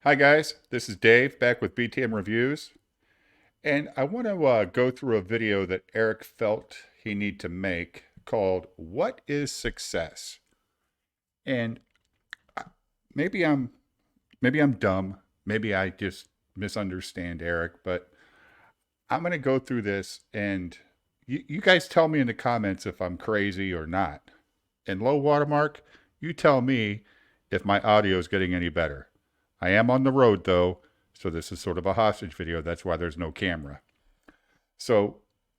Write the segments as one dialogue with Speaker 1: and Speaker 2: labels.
Speaker 1: Hi, guys. This is Dave back with BTM Reviews. And I want to go through a video that Eric felt he need to make called What is Success? And uh, maybe I'm maybe I'm dumb. Maybe I just misunderstand Eric, but I'm going to go through this and you guys tell me in the comments if I'm crazy or not. And low watermark, you tell me if my audio is getting any better. I am on the road though, so this is sort of a hostage video. That's why there's no camera. So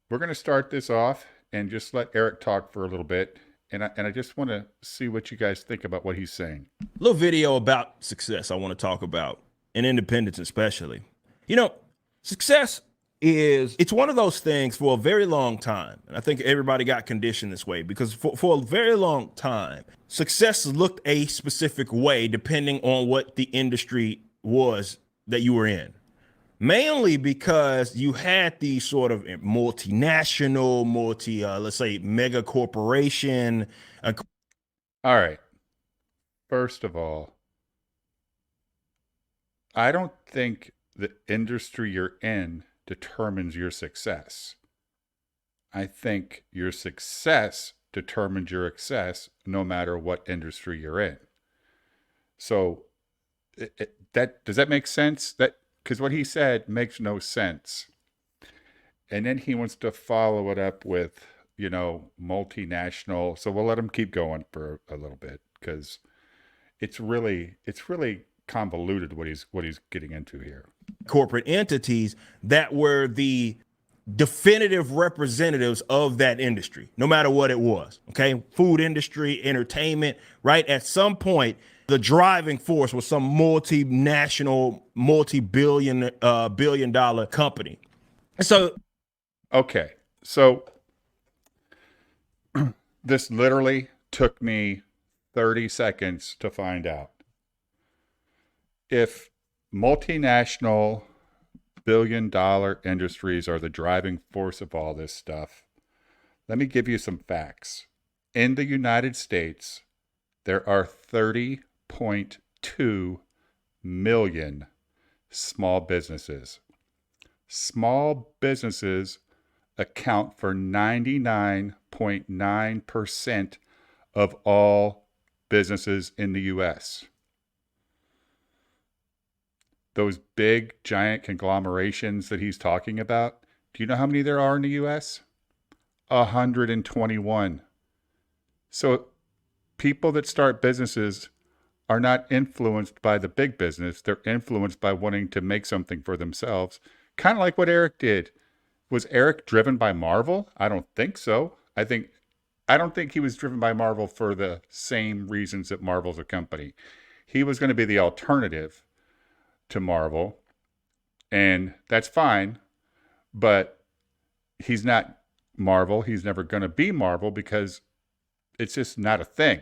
Speaker 1: we're going to start this off and just let Eric talk for a little bit. And I just want to see what you guys think about what he's saying.
Speaker 2: Little video about success I want to talk about, and independence especially. You know, success it's one of those things for a very long time. And I think everybody got conditioned this way because for a very long time, success looked a specific way depending on what the industry was that you were in. Mainly because you had these sort of multinational, let's say mega corporation.
Speaker 1: All right. First of all, I don't think the industry you're in determines your success. I think your success determines your success no matter what industry you're in. So that does that make sense? That because what he said makes no sense. And then he wants to follow it up with, multinational. So we'll let him keep going for a little bit because it's really convoluted what he's getting into here.
Speaker 2: Corporate entities that were the definitive representatives of that industry, no matter what it was. Okay. Food industry, entertainment, right? At some point, the driving force was some multinational, billion dollar company. So,
Speaker 1: Okay. So this literally took me 30 seconds to find out. If multinational billion-dollar industries are the driving force of all this stuff, let me give you some facts. In the United States, there are 30.2 million small businesses. Small businesses account for 99.9% of all businesses in the US. Those big, giant conglomerations that he's talking about, do you know how many there are in the US? 121. So people that start businesses are not influenced by the big business. They're influenced by wanting to make something for themselves. Kind of like what Eric did. Was Eric driven by Marvel? I don't think so. I don't think he was driven by Marvel for the same reasons that Marvel's a company. He was going to be the alternative to Marvel, and that's fine, but he's not Marvel. He's never going to be Marvel because it's just not a thing.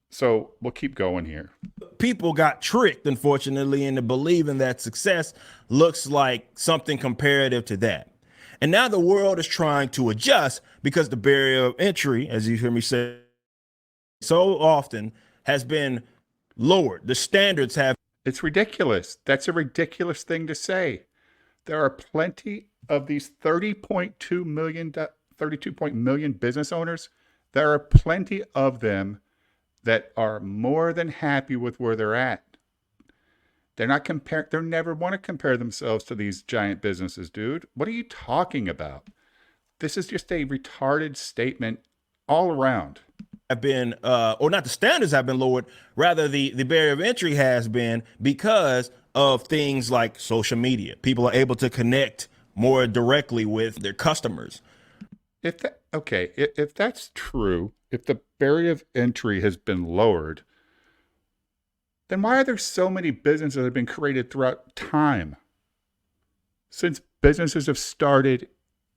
Speaker 1: So we'll keep going here.
Speaker 2: people got tricked, unfortunately, into believing that success looks like something comparative to that. And now the world is trying to adjust because the barrier of entry, as you hear me say so often, has been lowered. The standards have.
Speaker 1: It's ridiculous. That's a ridiculous thing to say. There are plenty of these 30.2 million, 32 million business owners. There are plenty of them that are more than happy with where they're at. They're not compare. They never want to compare themselves to these giant businesses, dude. What are you talking about? This is just a retarded statement all around.
Speaker 2: Have been, or not the standards have been lowered, rather the barrier of entry has been because of things like social media. People are able to connect more directly with their customers.
Speaker 1: If that's true, if the barrier of entry has been lowered, then why are there so many businesses that have been created throughout time? Since businesses have started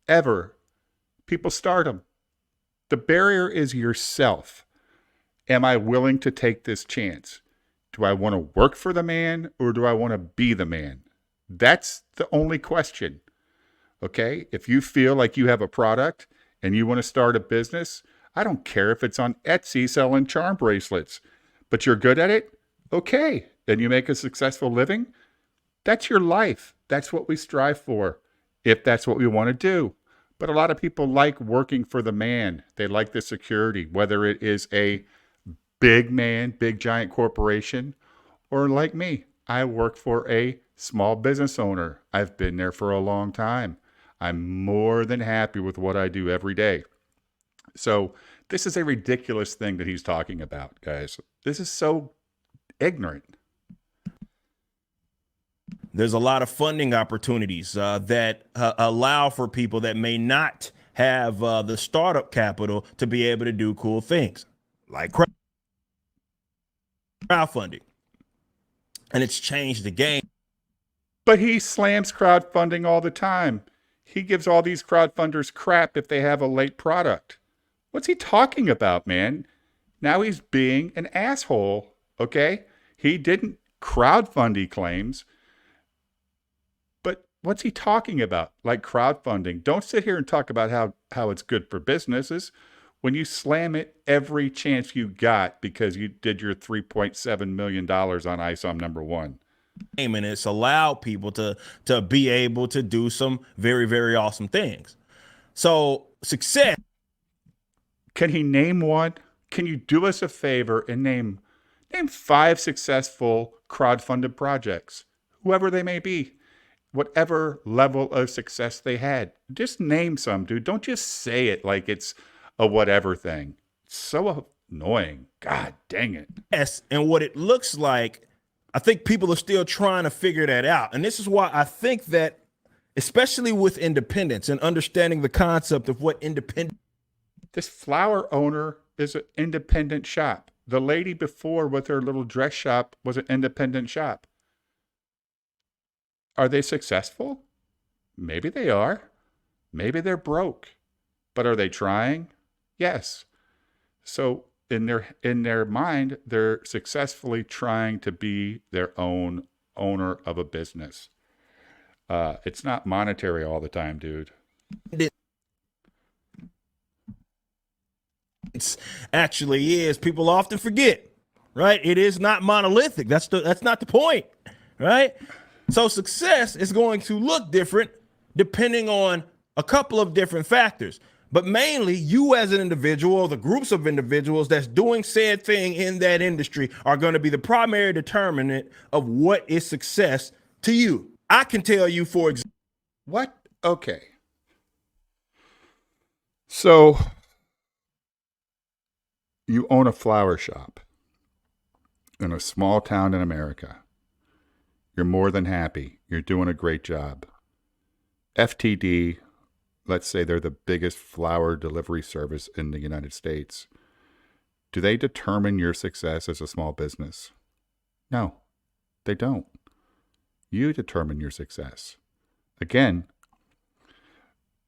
Speaker 1: ever, people start them. The barrier is yourself. Am I willing to take this chance? Do I want to work for the man or do I want to be the man? That's the only question. Okay? If you feel like you have a product and you want to start a business, I don't care if it's on Etsy selling charm bracelets, but you're good at it, Okay. And you make a successful living. That's your life. That's what we strive for, if that's what we want to do. But a lot of people like working for the man. They like the security, whether it is a big man, big giant corporation, or like me, I work for a small business owner. I've been there for a long time. I'm more than happy with what I do every day. So, this is a ridiculous thing that he's talking about, guys. This is so ignorant.
Speaker 2: There's a lot of funding opportunities that allow for people that may not have the startup capital to be able to do cool things like crowdfunding. And it's changed the game.
Speaker 1: But he slams crowdfunding all the time. He gives all these crowdfunders crap if they have a late product. What's he talking about, man? Now he's being an asshole, okay? He didn't crowdfund, he claims. But what's he talking about? Like crowdfunding. Don't sit here and talk about how it's good for businesses when you slam it every chance you got because you did your $3.7 million on ISOM number one.
Speaker 2: And it's allowed people to be able to do some very, very awesome things. So success.
Speaker 1: Can he name one? Can you do us a favor and name 5 successful crowdfunded projects, whoever they may be, whatever level of success they had? Just name some, dude. Don't just say it like it's a whatever thing. It's so annoying. God dang it.
Speaker 2: Yes, and what it looks like, I think people are still trying to figure that out. And this is why I think that, especially with independence and understanding the concept of what independent.
Speaker 1: This flower owner is an independent shop. The lady before with her little dress shop was an independent shop. Are they successful? Maybe they are. Maybe they're broke. But are they trying? Yes. So in their mind, they're successfully trying to be their own owner of a business. It's not monetary all the time, dude.
Speaker 2: It actually is. People often forget, right? It is not monolithic. That's not the point, right? So success is going to look different depending on a couple of different factors. But mainly you as an individual or the groups of individuals that's doing said thing in that industry are going to be the primary determinant of what is success to you. I can tell you, for example.
Speaker 1: What? Okay. So you own a flower shop in a small town in America. You're more than happy. You're doing a great job. FTD, let's say they're the biggest flower delivery service in the United States. Do they determine your success as a small business? No, they don't. You determine your success. Again,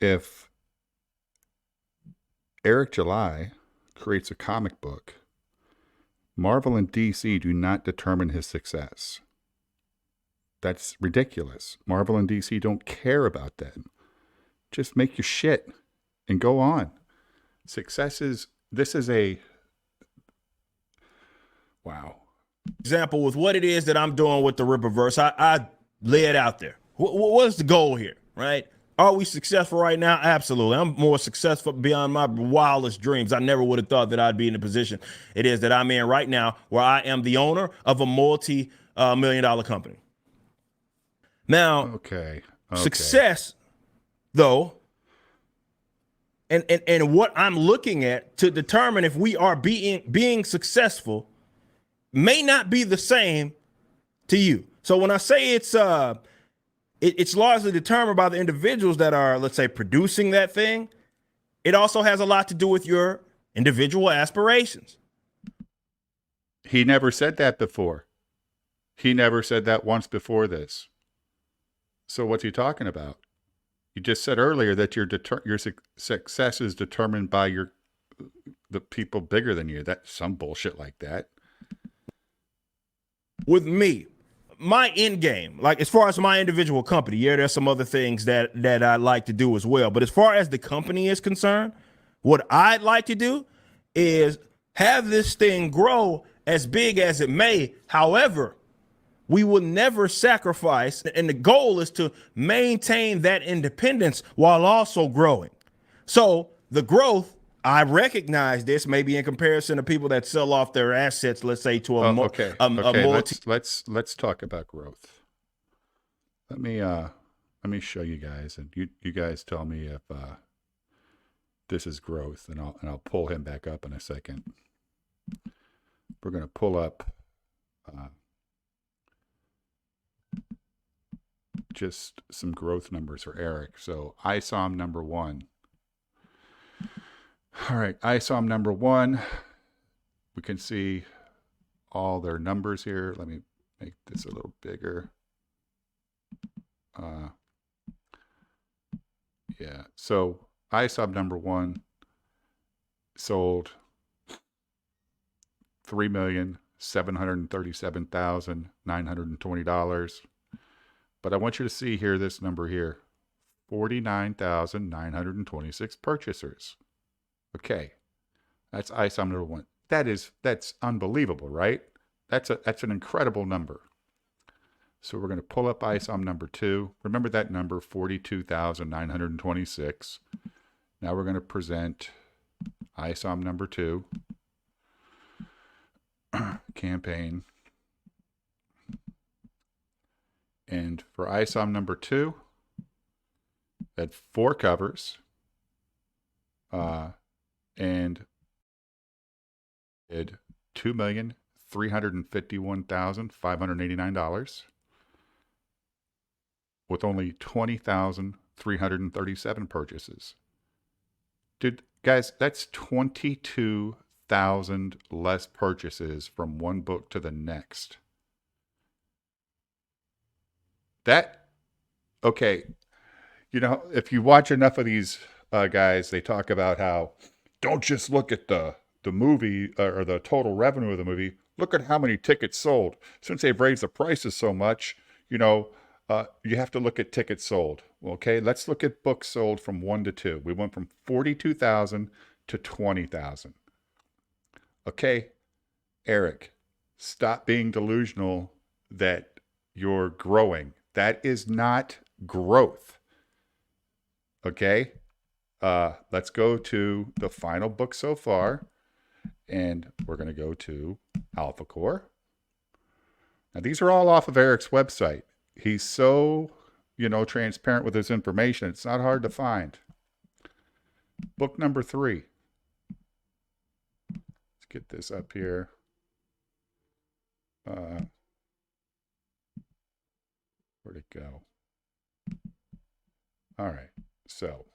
Speaker 1: if Eric July creates a comic book, Marvel and DC do not determine his success. That's ridiculous. Marvel and DC don't care about that. Just make your shit and go on. This is a, wow.
Speaker 2: Example with what it is that I'm doing with the Rippaverse, I lay it out there. What is the goal here, right? Are we successful right now? Absolutely. I'm more successful beyond my wildest dreams. I never would have thought that I'd be in the position it is that I'm in right now, where I am the owner of a multi-million-dollar company. Now,
Speaker 1: okay.
Speaker 2: Success, though, and what I'm looking at to determine if we are being successful may not be the same to you. So when I say it's largely determined by the individuals that are, let's say, producing that thing, it also has a lot to do with your individual aspirations.
Speaker 1: He never said that before. He never said that once before this. So what's he talking about? You just said earlier that your success is determined by the people bigger than you. That's some bullshit like that.
Speaker 2: With me, my end game, like as far as my individual company, yeah, there's some other things that I'd like to do as well. But as far as the company is concerned, what I'd like to do is have this thing grow as big as it may. However, we will never sacrifice, and the goal is to maintain that independence while also growing. So the growth, I recognize this maybe in comparison to people that sell off their assets, let's say to
Speaker 1: Oh, okay.
Speaker 2: a
Speaker 1: Okay.
Speaker 2: multi.
Speaker 1: Let's talk about growth. Let me show you guys, and you guys tell me if this is growth, and I'll pull him back up in a second. We're gonna pull up just some growth numbers for Eric. So ISOM number one. All right, ISOM number one. We can see all their numbers here. Let me make this a little bigger. Yeah, so ISOM number one sold $3,737,920. But I want you to see here this number here, 49,926 purchasers. Okay, that's ISOM number one. That's unbelievable, right? That's an incredible number. So we're going to pull up ISOM number two. Remember that number, 42,926. Now we're going to present ISOM number two, campaign. And for ISOM number two, at 4 covers, and did $2,351,589 with only 20,337 purchases. Dude, guys, that's 22,000 less purchases from one book to the next. Okay, if you watch enough of these guys, they talk about how don't just look at the movie or the total revenue of the movie. Look at how many tickets sold. Since they've raised the prices so much, you have to look at tickets sold. Okay, let's look at books sold from 1 to 2. We went from 42,000 to 20,000. Okay, Eric, stop being delusional that you're growing. That is not growth. Okay, let's go to the final book so far, and we're going to go to AlphaCore. Now, these are all off of Eric's website. He's so, transparent with his information. It's not hard to find. Book number 3. Let's get this up here. Where'd it go? All right, so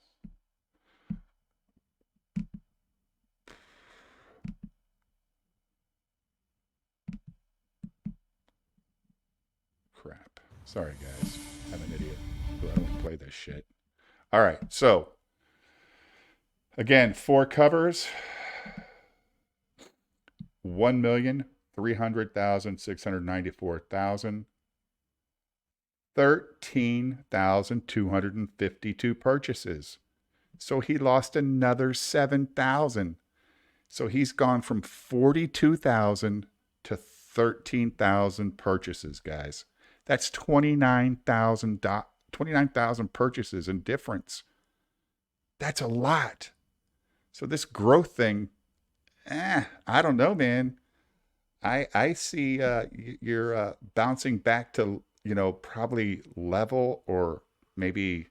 Speaker 1: crap. Sorry, guys. I'm an idiot. I don't play this shit. All right, so again, 4 covers, 1,300,694,000. 13,252 purchases. So he lost another 7,000. So he's gone from 42,000 to 13,000 purchases, guys. That's 29,000 purchases in difference. That's a lot. So this growth thing, I don't know, man. I see you're bouncing back to probably level, or maybe,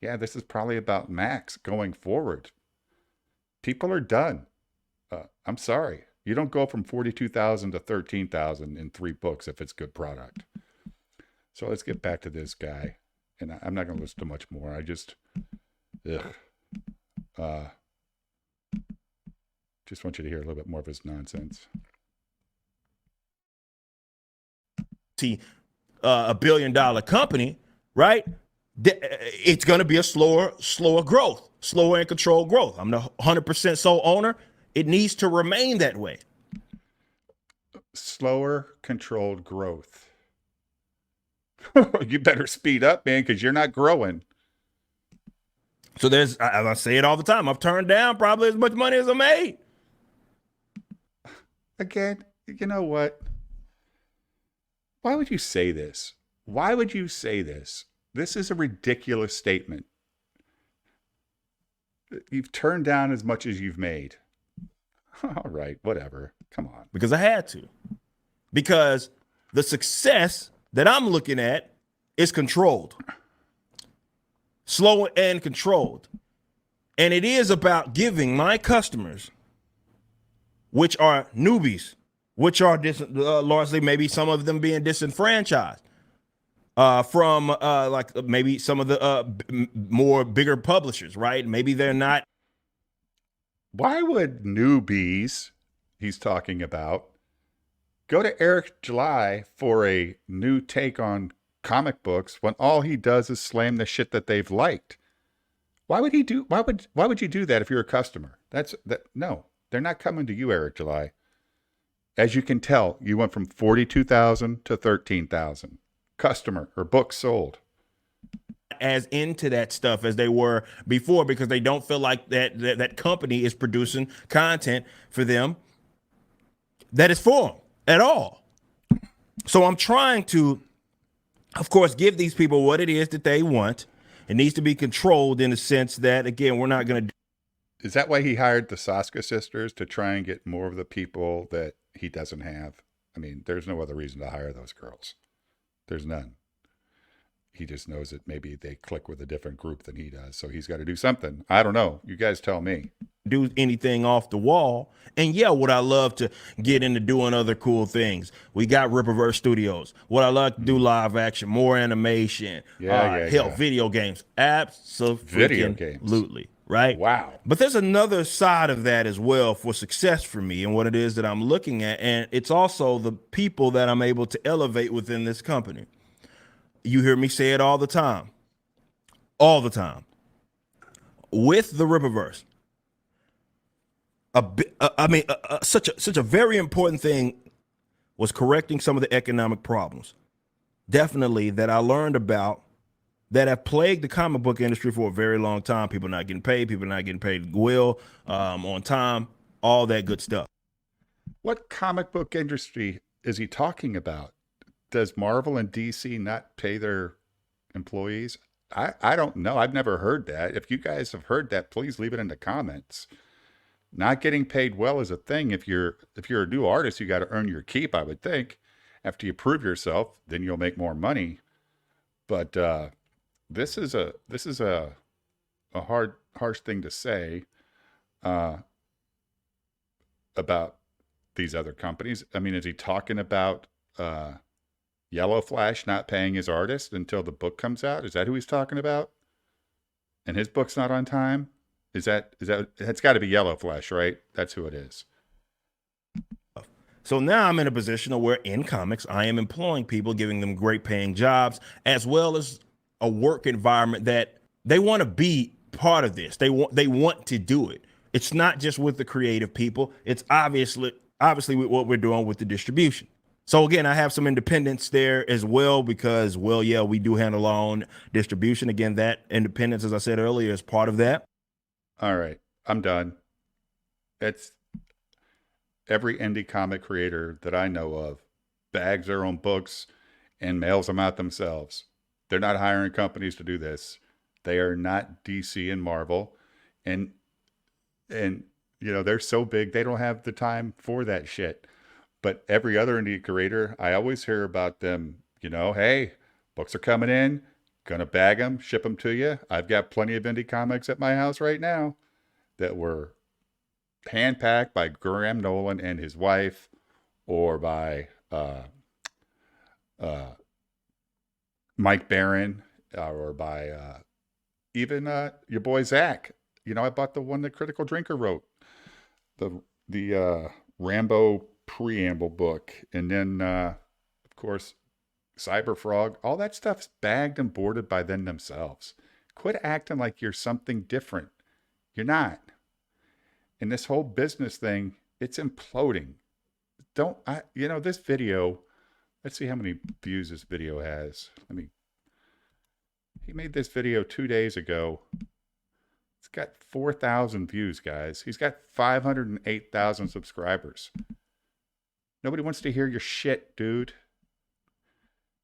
Speaker 1: this is probably about max going forward. People are done. I'm sorry. You don't go from 42,000 to 13,000 in 3 books if it's good product. So let's get back to this guy. And I'm not going to listen to much more. I just want you to hear a little bit more of his nonsense.
Speaker 2: A $1 billion company, right? It's going to be a slower growth, slower and controlled growth. I'm the 100% sole owner. It needs to remain that way.
Speaker 1: Slower, controlled growth. You better speed up, man, because you're not growing.
Speaker 2: So I say it all the time, I've turned down probably as much money as I made.
Speaker 1: Again, You know what? Why would you say this? Why would you say this? This is a ridiculous statement. You've turned down as much as you've made. All right, whatever. Come on.
Speaker 2: Because I had to. Because the success that I'm looking at is controlled, slow and controlled. And it is about giving my customers, which are newbies, which are largely maybe some of them being disenfranchised from like maybe some of the more bigger publishers, right? Maybe they're not.
Speaker 1: Why would newbies, he's talking about, go to Eric July for a new take on comic books when all he does is slam the shit that they've liked? Why would you do that if you're a customer? No, they're not coming to you, Eric July. As you can tell, you went from 42,000 to 13,000 customer or books sold.
Speaker 2: As into that stuff as they were before, because they don't feel like that company is producing content for them that is for them at all. So I'm trying to, of course, give these people what it is that they want. It needs to be controlled in the sense that, again, we're not going to.
Speaker 1: Is that why he hired the Saska sisters, to try and get more of the people that he doesn't have? I mean, there's no other reason to hire those girls. There's none. He just knows that maybe they click with a different group than he does. So he's got to do something. I don't know. You guys tell me.
Speaker 2: Do anything off the wall. And yeah, would I love to get into doing other cool things? We got Rippaverse Studios. Would I like to do live action, more animation? Video games. Absolutely. Right?
Speaker 1: Wow.
Speaker 2: But there's another side of that as well for success for me and what it is that I'm looking at. And it's also the people that I'm able to elevate within this company. You hear me say it all the time. All the time. With the Rippaverse. Such a very important thing was correcting some of the economic problems. Definitely that I learned about that have plagued the comic book industry for a very long time. People not getting paid, people not getting paid on time, all that good stuff.
Speaker 1: What comic book industry is he talking about? Does Marvel and DC not pay their employees? I don't know. I've never heard that. If you guys have heard that, please leave it in the comments. Not getting paid well is a thing. If you're a new artist, you got to earn your keep, I would think. After you prove yourself, then you'll make more money. But this is a harsh thing to say about these other companies. I mean, is he talking about Yellow Flash not paying his artist until the book comes out? Is that who he's talking about? And his book's not on time? Is that it's got to be Yellow Flash, right? That's who it is.
Speaker 2: So now I'm in a position where in comics, I am employing people, giving them great paying jobs, as well as a work environment that they want to be part of this. They want to do it. It's not just with the creative people. It's obviously with what we're doing with the distribution. So again, I have some independence there as well because, well, yeah, we do handle our own distribution. Again, that independence, as I said earlier, is part of that.
Speaker 1: All right, I'm done. It's every indie comic creator that I know of bags their own books and mails them out themselves. They're not hiring companies to do this. They are not DC and Marvel. And you know, they're so big, they don't have the time for that shit. But every other indie creator, I always hear about them, you know, hey, books are coming in, gonna bag them, ship them to you. I've got plenty of indie comics at my house right now that were hand-packed by Graham Nolan and his wife, or by Mike Barron, or by even your boy Zach. You know, I bought the one that Critical Drinker wrote, the Rambo preamble book, and then of course Cyberfrog. All that stuff's bagged and boarded by them themselves. Quit acting like you're something different. You're not. And this whole business thing, it's imploding. This video, let's see how many views this video has. He made this video 2 days ago. It's got 4,000 views, guys. He's got 508,000 subscribers. Nobody wants to hear your shit, dude.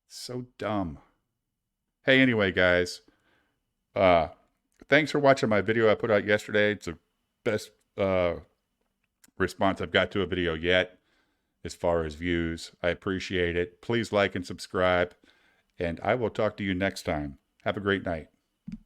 Speaker 1: So dumb. Hey, anyway, guys. Thanks for watching my video I put out yesterday. It's the best response I've got to a video yet as far as views. I appreciate it. Please like and subscribe, and I will talk to you next time. Have a great night.